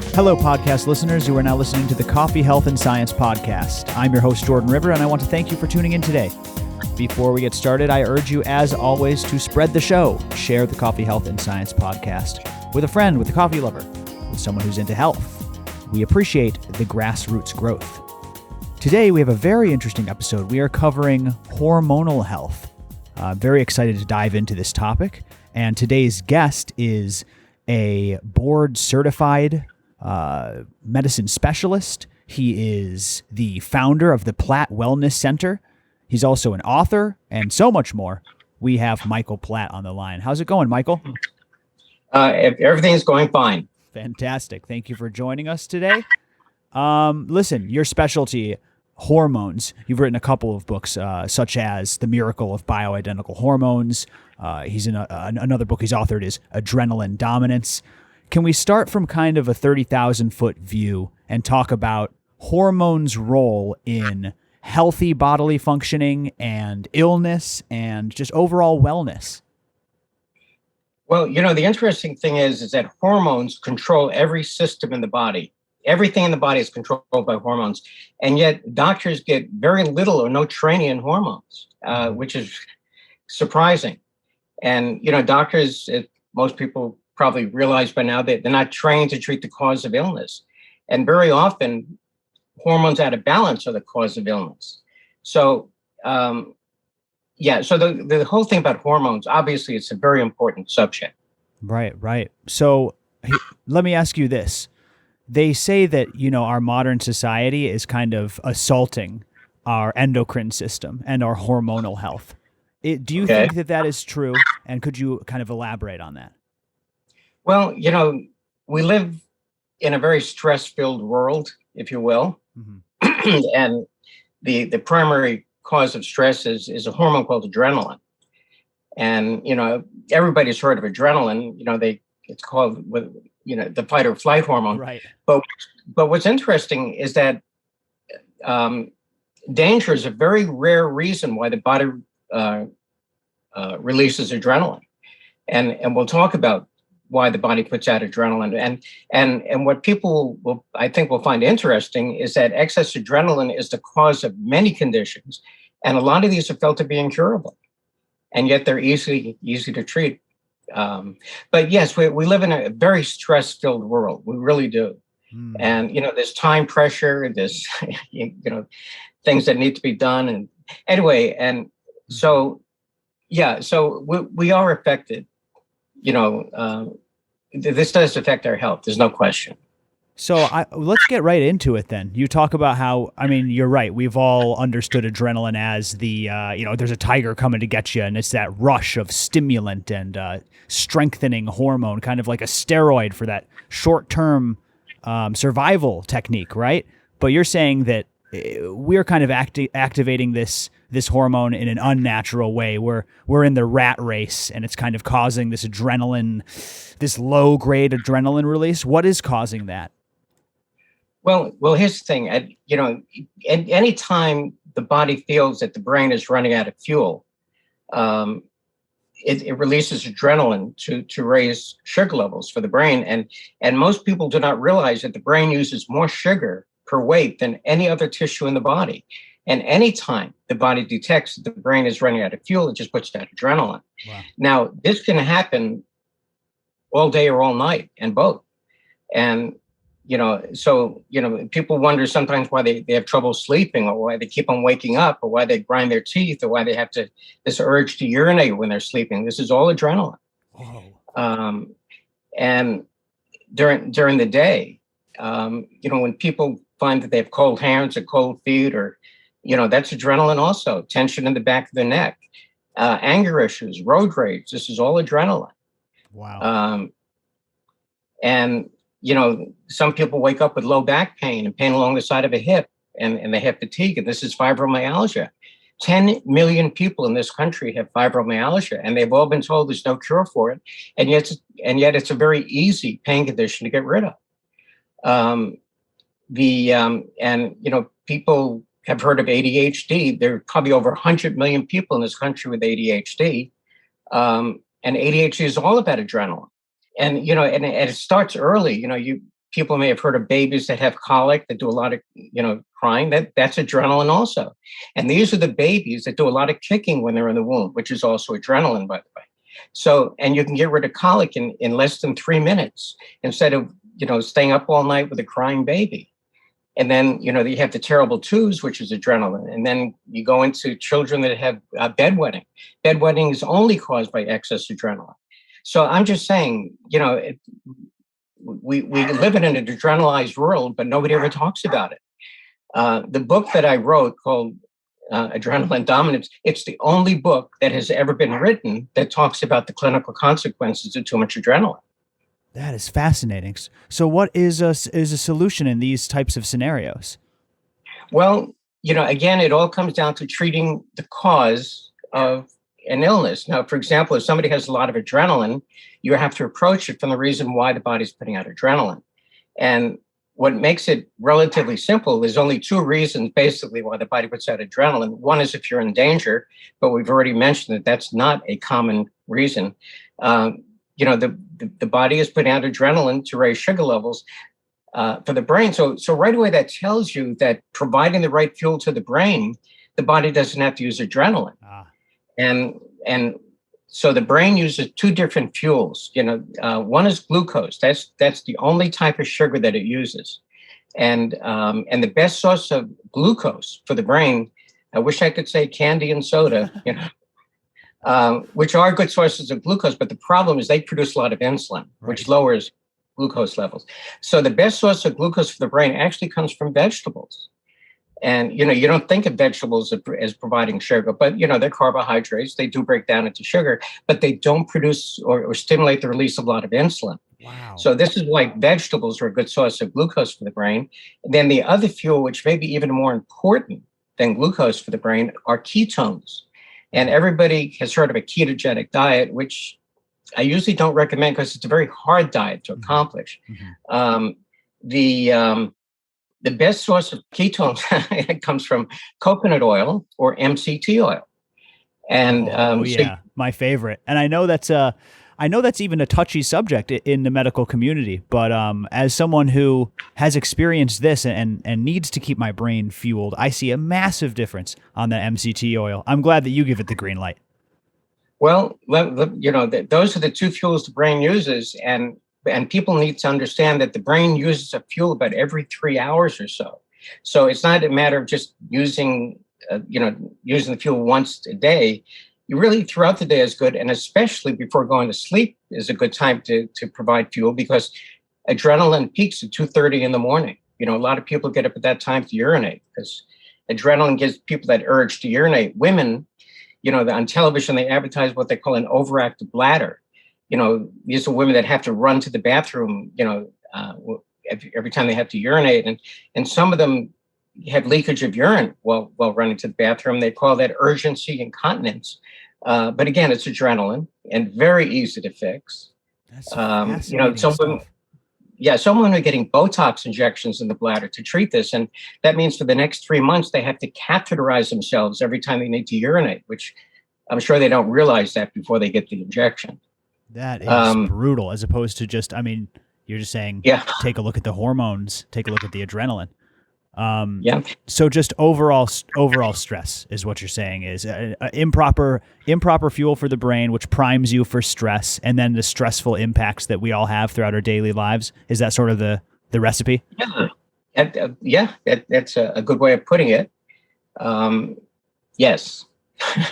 Hello, podcast listeners. You are now listening to the Coffee, Health, and Science podcast. I'm your host, Jordan River, and I want to thank you for tuning in today. Before we get started, I urge you, as always, to spread the show. Share the Coffee, Health, and Science podcast with a friend, with a coffee lover, with someone who's into health. We appreciate the grassroots growth. Today, we have a very interesting episode. We are covering hormonal health. I'm very excited to dive into this topic, and today's guest is a board-certified medicine specialist. He is the founder of the Platte Wellness Center. He's also an author and so much more. We have Michael Platt on the line. How's it going, Michael? Everything's going fine. Fantastic. Thank you for joining us today. Listen, your specialty, hormones. You've written a couple of books, such as The Miracle of Bioidentical Hormones. He's in another book he's authored is Adrenaline Dominance. Can we start from kind of a 30,000-foot view and talk about hormones' role in healthy bodily functioning and illness and just overall wellness? Well, the interesting thing is that hormones control every system in the body. Everything in the body is controlled by hormones. And yet doctors get very little or no training in hormones, which is surprising. And, doctors, most people probably realize by now that they're not trained to treat the cause of illness. And very often, hormones out of balance are the cause of illness. So, so the whole thing about hormones, obviously, it's a very important subject. Right. So let me ask you this. They say that, our modern society is kind of assaulting our endocrine system and our hormonal health. Do you think that is true? And could you kind of elaborate on that? Well, we live in a very stress-filled world, if you will. Mm-hmm. And the primary cause of stress is a hormone called adrenaline. And, everybody's heard of adrenaline. It's called, the fight or flight hormone. Right. But what's interesting is that danger is a very rare reason why the body releases adrenaline. And we'll talk about why the body puts out adrenaline. And what people will find interesting is that excess adrenaline is the cause of many conditions. And a lot of these are felt to be incurable. And yet they're easy to treat. But yes, we live in a very stress-filled world. We really do. Mm. And, there's time pressure, there's, things that need to be done. And anyway, and so we are affected. This does affect our health. There's no question. So let's get right into it then. You talk about how, you're right. We've all understood adrenaline as the, there's a tiger coming to get you, and it's that rush of stimulant and strengthening hormone, kind of like a steroid for that short-term survival technique, right? But you're saying that we're kind of activating this hormone in an unnatural way. We're in the rat race, and it's kind of causing this adrenaline, this low-grade adrenaline release. What is causing that? Well, here's the thing. Any time the body feels that the brain is running out of fuel, it releases adrenaline to raise sugar levels for the brain. And most people do not realize that the brain uses more sugar per weight than any other tissue in the body. And anytime the body detects that the brain is running out of fuel, it just puts out adrenaline. Wow. Now, this can happen all day or all night, and both. And people wonder sometimes why they have trouble sleeping, or why they keep on waking up, or why they grind their teeth, or why they have this urge to urinate when they're sleeping. This is all adrenaline. Whoa. And during the day, when people find that they have cold hands or cold feet, or, that's adrenaline also. Tension in the back of the neck, anger issues, road rage. This is all adrenaline. Wow. And some people wake up with low back pain and pain along the side of a hip, and they have fatigue, and this is fibromyalgia. 10 million people in this country have fibromyalgia, and they've all been told there's no cure for it, and yet it's a very easy pain condition to get rid of. People have heard of ADHD. There are probably over 100 million people in this country with ADHD, and ADHD is all about adrenaline. And, and it starts early. people may have heard of babies that have colic, that do a lot of, crying. That's adrenaline also. And these are the babies that do a lot of kicking when they're in the womb, which is also adrenaline, by the way. So, and you can get rid of colic in less than 3 minutes instead of, staying up all night with a crying baby. And then, you have the terrible twos, which is adrenaline. And then you go into children that have bedwetting. Bedwetting is only caused by excess adrenaline. So I'm just saying, we live in an adrenalized world, but nobody ever talks about it. The book that I wrote called Adrenaline Dominance, it's the only book that has ever been written that talks about the clinical consequences of too much adrenaline. That is fascinating. So what is a solution in these types of scenarios? Well, again, it all comes down to treating the cause of an illness. Now, for example, if somebody has a lot of adrenaline, you have to approach it from the reason why the body's putting out adrenaline. And what makes it relatively simple, there's only 2 reasons basically why the body puts out adrenaline. One is if you're in danger, but we've already mentioned that that's not a common reason. The body is putting out adrenaline to raise sugar levels for the brain. So right away that tells you that providing the right fuel to the brain, the body doesn't have to use adrenaline. And so the brain uses 2 different fuels. One is glucose. That's the only type of sugar that it uses. And the best source of glucose for the brain, I wish I could say candy and soda, which are good sources of glucose, but the problem is they produce a lot of insulin, which lowers glucose levels. So the best source of glucose for the brain actually comes from vegetables. And, you don't think of vegetables as providing sugar, but, they're carbohydrates. They do break down into sugar, but they don't produce or stimulate the release of a lot of insulin. Wow. So this is why vegetables are a good source of glucose for the brain. And then the other fuel, which may be even more important than glucose for the brain, are ketones. And everybody has heard of a ketogenic diet, which I usually don't recommend because it's a very hard diet to accomplish. The best source of ketones comes from coconut oil or MCT oil. And my favorite. And I know that's even a touchy subject in the medical community. But as someone who has experienced this and needs to keep my brain fueled, I see a massive difference on the MCT oil. I'm glad that you give it the green light. Well, those are the 2 fuels the brain uses, and people need to understand that the brain uses a fuel about every 3 hours or so. So it's not a matter of just using the fuel once a day. You really throughout the day is good, and especially before going to sleep is a good time to provide fuel because adrenaline peaks at 2:30 in the morning. A lot of people get up at that time to urinate because adrenaline gives people that urge to urinate. Women, on television, they advertise what they call an overactive bladder. These are women that have to run to the bathroom, every time they have to urinate. And some of them have leakage of urine while running to the bathroom. They call that urgency incontinence. But again, it's adrenaline and very easy to fix. That's someone are getting Botox injections in the bladder to treat this. And that means for the next 3 months, they have to catheterize themselves every time they need to urinate, which I'm sure they don't realize that before they get the injection. That is brutal, as opposed to just, you're just saying, take a look at the hormones, take a look at the adrenaline. So just overall stress is what you're saying is improper fuel for the brain, which primes you for stress, and then the stressful impacts that we all have throughout our daily lives. Is that sort of the recipe? That's a good way of putting it. Yes,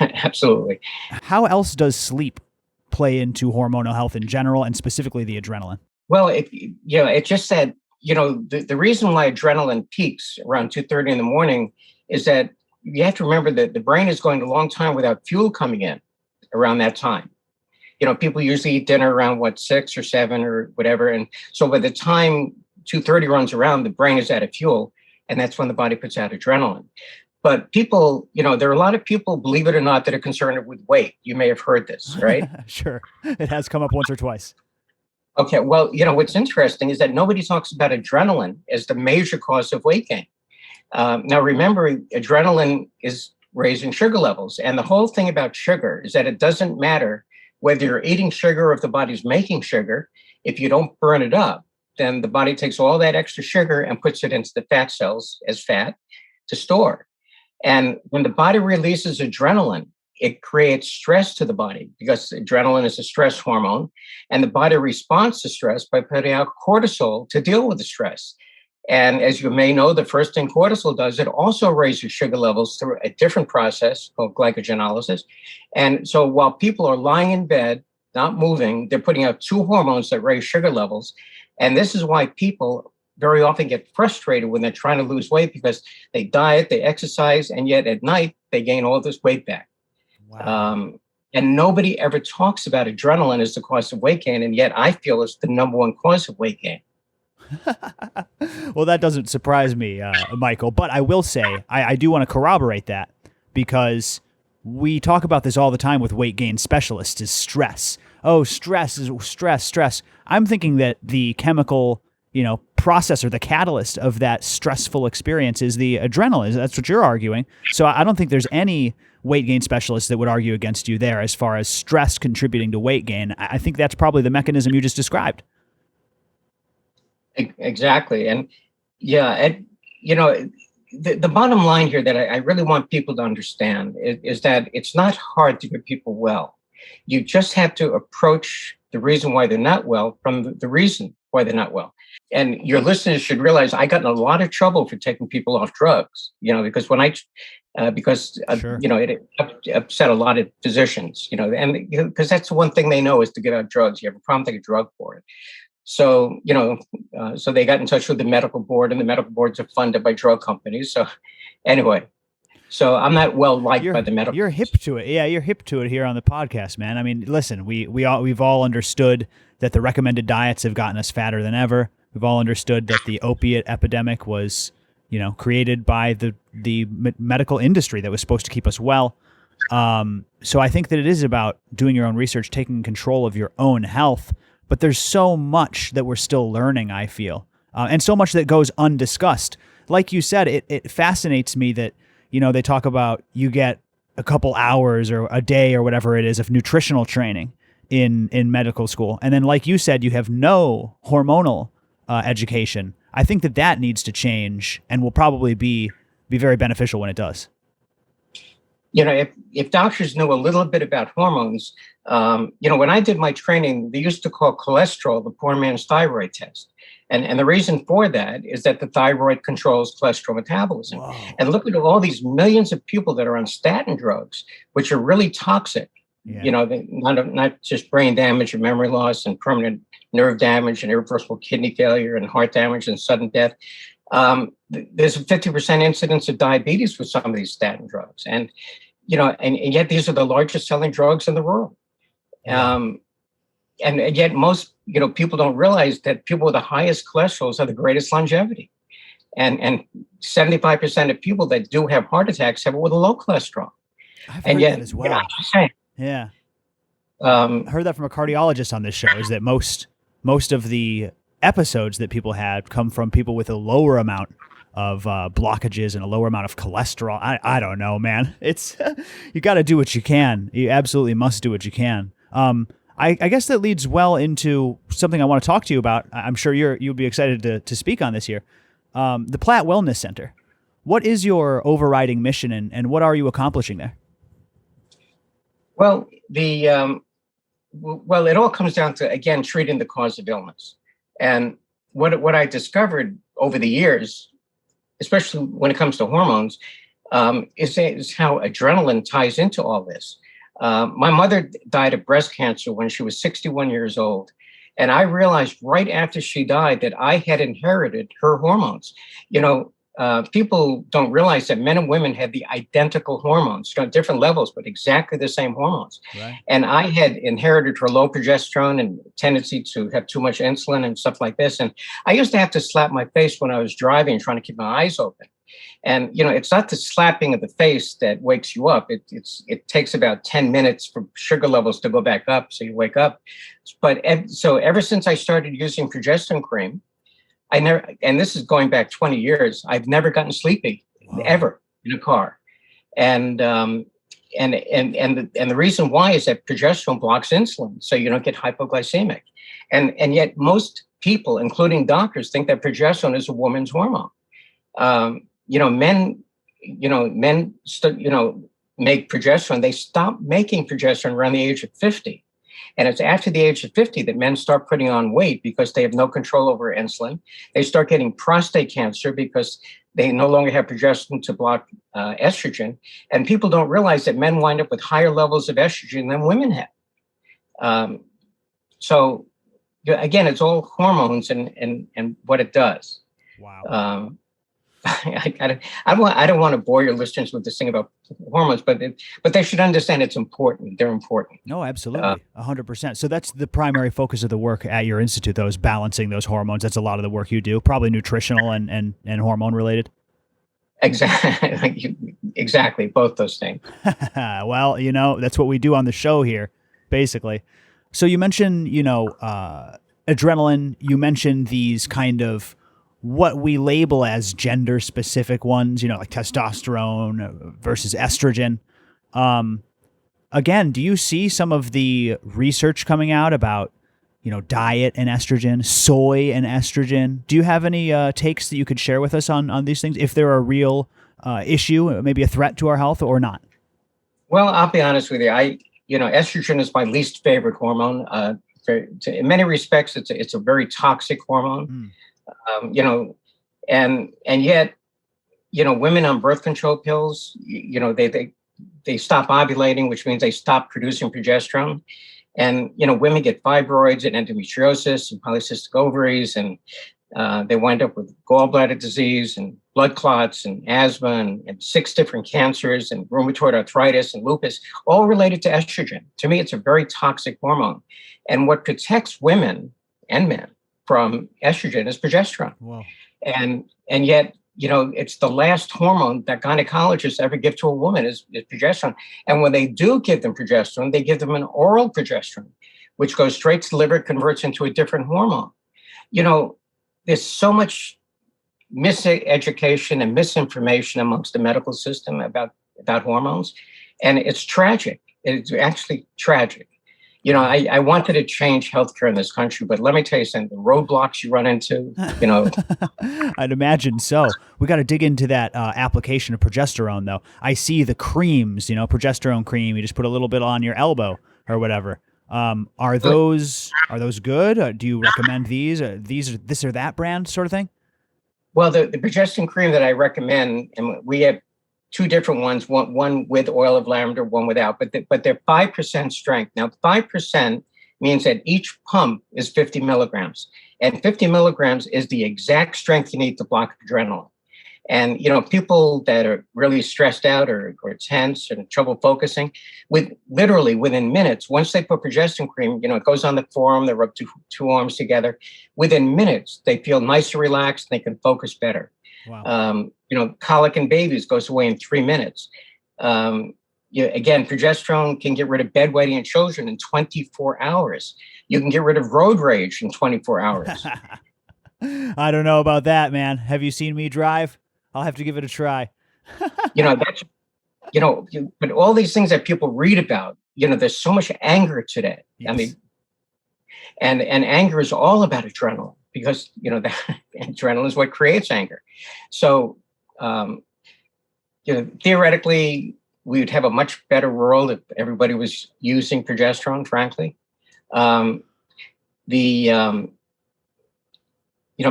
absolutely. How else does sleep play into hormonal health in general, and specifically the adrenaline? Well, it just said, the reason why adrenaline peaks around 2:30 in the morning is that you have to remember that the brain is going a long time without fuel coming in around that time. People usually eat dinner around 6 or 7 or whatever. And so by the time 2:30 runs around, the brain is out of fuel. And that's when the body puts out adrenaline. But people, there are a lot of people, believe it or not, that are concerned with weight. You may have heard this, right? Sure. It has come up once or twice. Okay. Well, what's interesting is that nobody talks about adrenaline as the major cause of weight gain. Now, remember, adrenaline is raising sugar levels. And the whole thing about sugar is that it doesn't matter whether you're eating sugar or if the body's making sugar. If you don't burn it up, then the body takes all that extra sugar and puts it into the fat cells as fat to store. And when the body releases adrenaline, it creates stress to the body because adrenaline is a stress hormone. And the body responds to stress by putting out cortisol to deal with the stress. And as you may know, the first thing cortisol does, it also raises sugar levels through a different process called glycogenolysis. And so while people are lying in bed, not moving, they're putting out two hormones that raise sugar levels. And this is why people very often get frustrated when they're trying to lose weight because they diet, they exercise, and yet at night they gain all this weight back. Wow. And nobody ever talks about adrenaline as the cause of weight gain, and yet I feel it's the number one cause of weight gain. Well, that doesn't surprise me, Michael, but I will say I do want to corroborate that because we talk about this all the time with weight gain specialists is stress. Oh, stress is stress. I'm thinking that the chemical, processor, the catalyst of that stressful experience is the adrenaline. That's what you're arguing. So I don't think there's any weight gain specialist that would argue against you there as far as stress contributing to weight gain. I think that's probably the mechanism you just described. Exactly. And the bottom line here that I really want people to understand is that it's not hard to get people well. You just have to approach the reason why they're not well from the reason why they're not well. And your listeners should realize I got in a lot of trouble for taking people off drugs, because it upset a lot of physicians, and because that's the one thing they know is to get on drugs. You have a problem, take a drug for it. So, so they got in touch with the medical board, and the medical boards are funded by drug companies. So anyway, so I'm not well liked by the medical. You're hip to it. Yeah, you're hip to it here on the podcast, man. I mean, listen, we've all understood that the recommended diets have gotten us fatter than ever. We've all understood that the opiate epidemic was, created by the medical industry that was supposed to keep us well. So I think that it is about doing your own research, taking control of your own health. But there's so much that we're still learning, I feel, and so much that goes undiscussed. Like you said, it fascinates me that, they talk about you get a couple hours or a day or whatever it is of nutritional training in medical school. And then, like you said, you have no hormonal education. I think that needs to change and will probably be very beneficial when it does. If doctors knew a little bit about hormones, when I did my training, they used to call cholesterol the poor man's thyroid test. And the reason for that is that the thyroid controls cholesterol metabolism. Wow. And look at all these millions of people that are on statin drugs, which are really toxic. Yeah. Not just brain damage and memory loss and permanent nerve damage and irreversible kidney failure and heart damage and sudden death. There's a 50% incidence of diabetes with some of these statin drugs. And, and yet these are the largest selling drugs in the world. Yeah. And yet most, people don't realize that people with the highest cholesterols have the greatest longevity. And 75% of people that do have heart attacks have it with a low cholesterol. I've heard that as well. Yeah. I heard that from a cardiologist on this show, is that most of the episodes that people had come from people with a lower amount of blockages and a lower amount of cholesterol. I don't know, man. It's you got to do what you can. You absolutely must do what you can. I guess that leads well into something I want to talk to you about. I'm sure you'll be excited to speak on this here. The Platte Wellness Center. What is your overriding mission and what are you accomplishing there? Well, it all comes down to, again, treating the cause of illness. And what I discovered over the years, especially when it comes to hormones, is how adrenaline ties into all this. My mother died of breast cancer when she was 61 years old. And I realized right after she died that I had inherited her hormones. People don't realize that men and women have the identical hormones, different levels, but exactly the same hormones. Right. And I had inherited her low progesterone and tendency to have too much insulin and stuff like this. And I used to have to slap my face when I was driving, trying to keep my eyes open. And, it's not the slapping of the face that wakes you up. It takes about 10 minutes for sugar levels to go back up, so you wake up. But so ever since I started using progesterone cream, and this is going back 20 years, I've never gotten sleepy, ever, in a car. And the reason why is that progesterone blocks insulin, so you don't get hypoglycemic. And yet most people, including doctors, think that progesterone is a woman's hormone. Men, make progesterone. They stop making progesterone around the age of 50. And it's after the age of 50 that men start putting on weight because they have no control over insulin. They start getting prostate cancer because they no longer have progesterone to block estrogen. And people don't realize that men wind up with higher levels of estrogen than women have. So again, it's all hormones and what it does. Wow. I don't want to bore your listeners with this thing about hormones, but they should understand it's important. They're important. No, absolutely. 100%. So that's the primary focus of the work at your institute, though, is balancing those hormones. That's a lot of the work you do, probably nutritional and hormone related. Exactly. Both those things. Well, that's what we do on the show here, basically. So you mentioned, adrenaline, you mentioned these kind of what we label as gender specific ones, like testosterone versus estrogen. Again, do you see some of the research coming out about, diet and estrogen, soy and estrogen? Do you have any takes that you could share with us on these things, if they're a real issue, maybe a threat to our health or not? Well, I'll be honest with you. Estrogen is my least favorite hormone. In many respects, it's a very toxic hormone. And yet, women on birth control pills, they stop ovulating, which means they stop producing progesterone. And, women get fibroids and endometriosis and polycystic ovaries, and they wind up with gallbladder disease and blood clots and asthma and 6 different cancers and rheumatoid arthritis and lupus, all related to estrogen. To me, it's a very toxic hormone. And what protects women and men from estrogen is progesterone. Wow. And yet, it's the last hormone that gynecologists ever give to a woman is progesterone. And when they do give them progesterone, they give them an oral progesterone, which goes straight to the liver, converts into a different hormone. There's so much miseducation and misinformation amongst the medical system about hormones. And it's tragic. It's actually tragic. I wanted to change healthcare in this country, but let me tell you something, the roadblocks you run into, I'd imagine so. We got to dig into that application of progesterone, though. I see the creams, progesterone cream. You just put a little bit on your elbow or whatever. Are those good? Do you recommend these? This or that brand sort of thing? Well, the progesterone cream that I recommend, and we have 2 different ones, one with oil of lavender, one without, but they're 5% strength. Now, 5% means that each pump is 50 milligrams, and 50 milligrams is the exact strength you need to block adrenaline. And, people that are really stressed out or tense and trouble focusing, literally within minutes, once they put progesterone cream, it goes on the forearm, they rub two arms together. Within minutes, they feel nice and relaxed, and they can focus better. Wow. Colic in babies goes away in 3 minutes. Again, progesterone can get rid of bedwetting in children in 24 hours. You can get rid of road rage in 24 hours. I don't know about that, man. Have you seen me drive? I'll have to give it a try. But all these things that people read about, there's so much anger today. Yes. I mean, and anger is all about adrenaline because, that adrenaline is what creates anger. So, theoretically, we would have a much better world if everybody was using progesterone, frankly.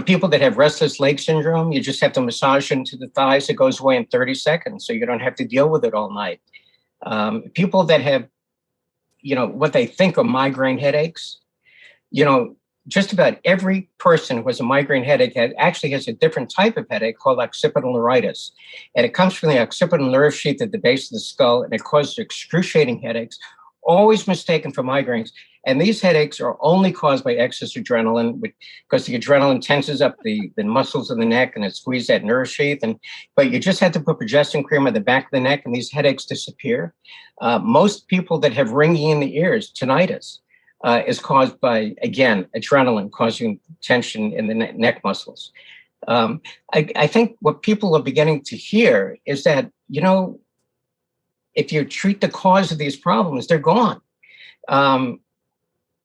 People that have restless leg syndrome, you just have to massage into the thighs. It goes away in 30 seconds, so you don't have to deal with it all night. People that have, what they think are migraine headaches, just about every person who has a migraine headache actually has a different type of headache called occipital neuritis. And it comes from the occipital nerve sheath at the base of the skull, and it causes excruciating headaches, always mistaken for migraines. And these headaches are only caused by excess adrenaline because the adrenaline tenses up the muscles of the neck and it squeezes that nerve sheath. But you just have to put progesterone cream on the back of the neck and these headaches disappear. Most people that have ringing in the ears, tinnitus, is caused by, again, adrenaline causing tension in the neck muscles. I think what people are beginning to hear is that, if you treat the cause of these problems, they're gone.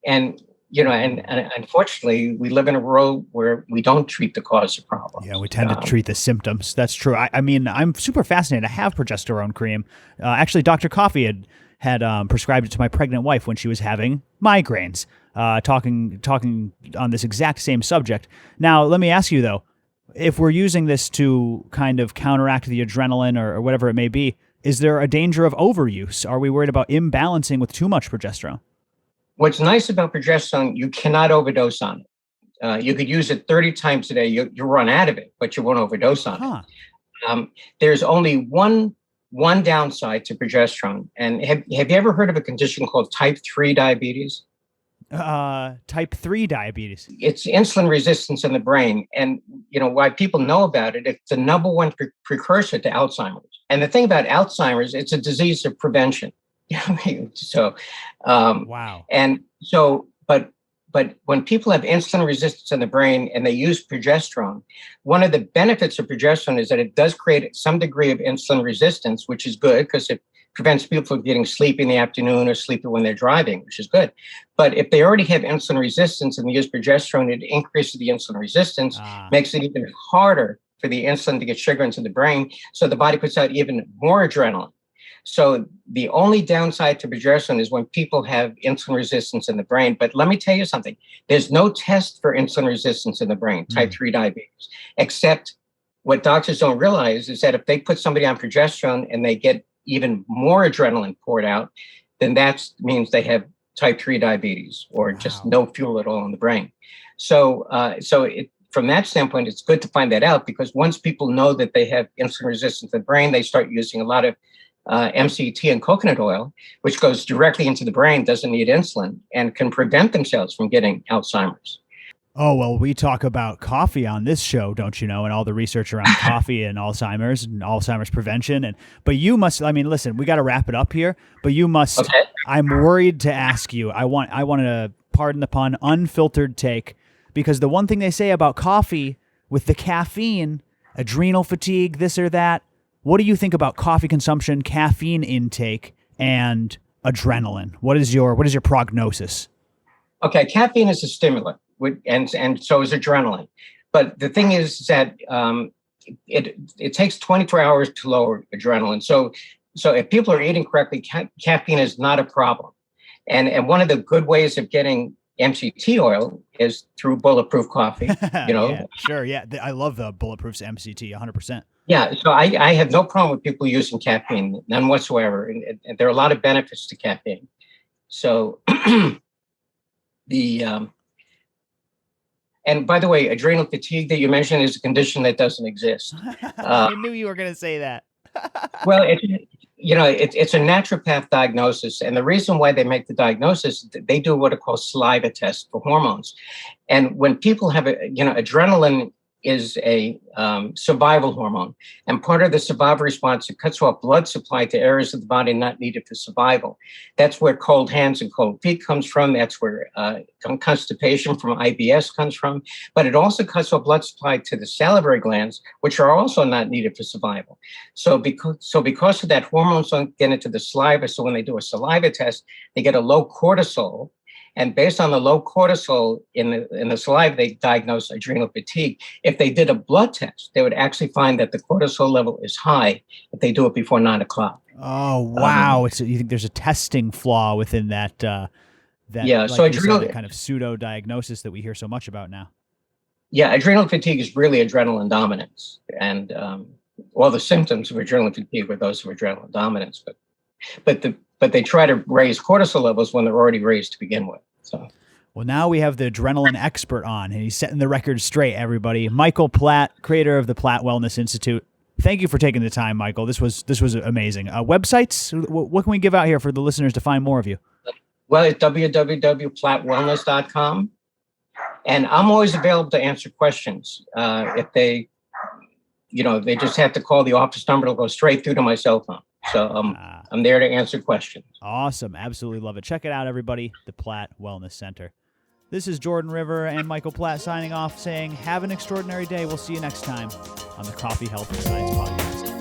And and unfortunately, we live in a world where we don't treat the cause of problems. Yeah, we tend to treat the symptoms. That's true. I mean, I'm super fascinated. I have progesterone cream. Actually, Dr. Coffee had prescribed it to my pregnant wife when she was having migraines. Talking on this exact same subject. Now, let me ask you though, if we're using this to kind of counteract the adrenaline or whatever it may be, is there a danger of overuse? Are we worried about imbalancing with too much progesterone? What's nice about progesterone, you cannot overdose on it. You could use it 30 times a day. You run out of it, but you won't overdose on it. There's only one downside to progesterone. And have you ever heard of a condition called type 3 diabetes? Type 3 diabetes. It's insulin resistance in the brain. And, why people know about it, it's the number one precursor to Alzheimer's. And the thing about Alzheimer's, it's a disease of prevention. So, wow. And so, but when people have insulin resistance in the brain and they use progesterone, one of the benefits of progesterone is that it does create some degree of insulin resistance, which is good because it prevents people from getting sleepy in the afternoon or sleepy when they're driving, which is good. But if they already have insulin resistance and they use progesterone, it increases the insulin resistance, makes it even harder for the insulin to get sugar into the brain. So the body puts out even more adrenaline. So the only downside to progesterone is when people have insulin resistance in the brain. But let me tell you something. There's no test for insulin resistance in the brain, type 3 diabetes, except what doctors don't realize is that if they put somebody on progesterone and they get even more adrenaline poured out, then that means they have type 3 diabetes or just no fuel at all in the brain. So from that standpoint, it's good to find that out because once people know that they have insulin resistance in the brain, they start using a lot of MCT and coconut oil, which goes directly into the brain, doesn't need insulin, and can prevent themselves from getting Alzheimer's. Oh, well, we talk about coffee on this show, don't you know, and all the research around coffee and Alzheimer's prevention. But you must, I mean, listen, we got to wrap it up here, but you must, okay. I'm worried to ask you, I want to, pardon the pun, unfiltered take, because the one thing they say about coffee with the caffeine, adrenal fatigue, this or that, what do you think about coffee consumption, caffeine intake, and adrenaline? What is your prognosis? Okay, caffeine is a stimulant. And so is adrenaline. But the thing is that it takes 24 hours to lower adrenaline. So if people are eating correctly, caffeine is not a problem. And one of the good ways of getting MCT oil is through Bulletproof coffee. Yeah, sure. Yeah, I love the Bulletproof's MCT 100%. Yeah, so I have no problem with people using caffeine, none whatsoever. And there are a lot of benefits to caffeine. So and by the way, adrenal fatigue that you mentioned is a condition that doesn't exist. I knew you were going to say that. Well, it's a naturopath diagnosis. And the reason why they make the diagnosis, they do what are called saliva tests for hormones. And when people have, adrenaline is a survival hormone. And part of the survival response, it cuts off blood supply to areas of the body not needed for survival. That's where cold hands and cold feet comes from. That's where constipation from IBS comes from. But it also cuts off blood supply to the salivary glands, which are also not needed for survival. So because of that, hormones don't get into the saliva. So when they do a saliva test, they get a low cortisol. And based on the low cortisol in the saliva, they diagnose adrenal fatigue. If they did a blood test, they would actually find that the cortisol level is high if they do it before 9 o'clock. Oh, wow. You think there's a testing flaw within that? Yeah, like so adrenal said, kind of pseudo diagnosis that we hear so much about now. Yeah, adrenal fatigue is really adrenaline dominance. And all the symptoms of adrenal fatigue were those of adrenaline dominance. But they try to raise cortisol levels when they're already raised to begin with. So, well, now we have the adrenaline expert on, and he's setting the record straight, everybody. Michael Platt, creator of the Platte Wellness Institute. Thank you for taking the time, Michael. This was amazing. Websites? What can we give out here for the listeners to find more of you? Well, it's www.plattewellness.com. And I'm always available to answer questions. If they just have to call the office number, it'll go straight through to my cell phone. So I'm there to answer questions. Awesome. Absolutely love it. Check it out, everybody. The Platte Wellness Center. This is Jordan River and Michael Platt signing off saying, have an extraordinary day. We'll see you next time on the Coffee, Health, and Science Podcast.